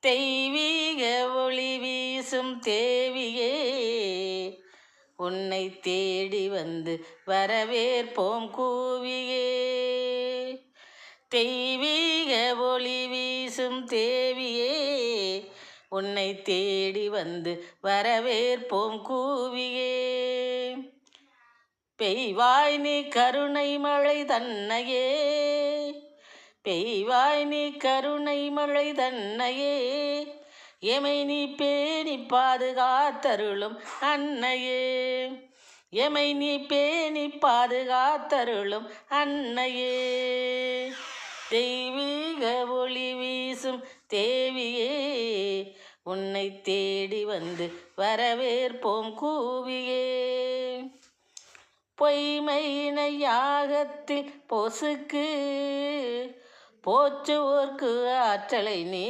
தெய்வீக ஒளி வீசும் தேவியே, உன்னை தேடி வந்து வரவேற்போம் கூவியே. தெய்வீக ஒளி வீசும் தேவியே, உன்னை தேடி வந்து வரவேற்போம் கூவியே. பெய்வாய் நீ கருணை மழை தன்னையே, பெய்வாய் நீ கருணை மழை தன்னையே, எமை நீ பேணி பாதுகாத்தருளும் அன்னையே, எமை நீ பேணி பாதுகாத்தருளும் அன்னையே. தெய்வீக ஒளி வீசும் தேவியே, உன்னை தேடி வந்து வரவேற்போம் கூவியே. பொய்மையினை யாகத்தில் பொசுக்கு போற்றுவோர்க்கு ஆற்றலை நீ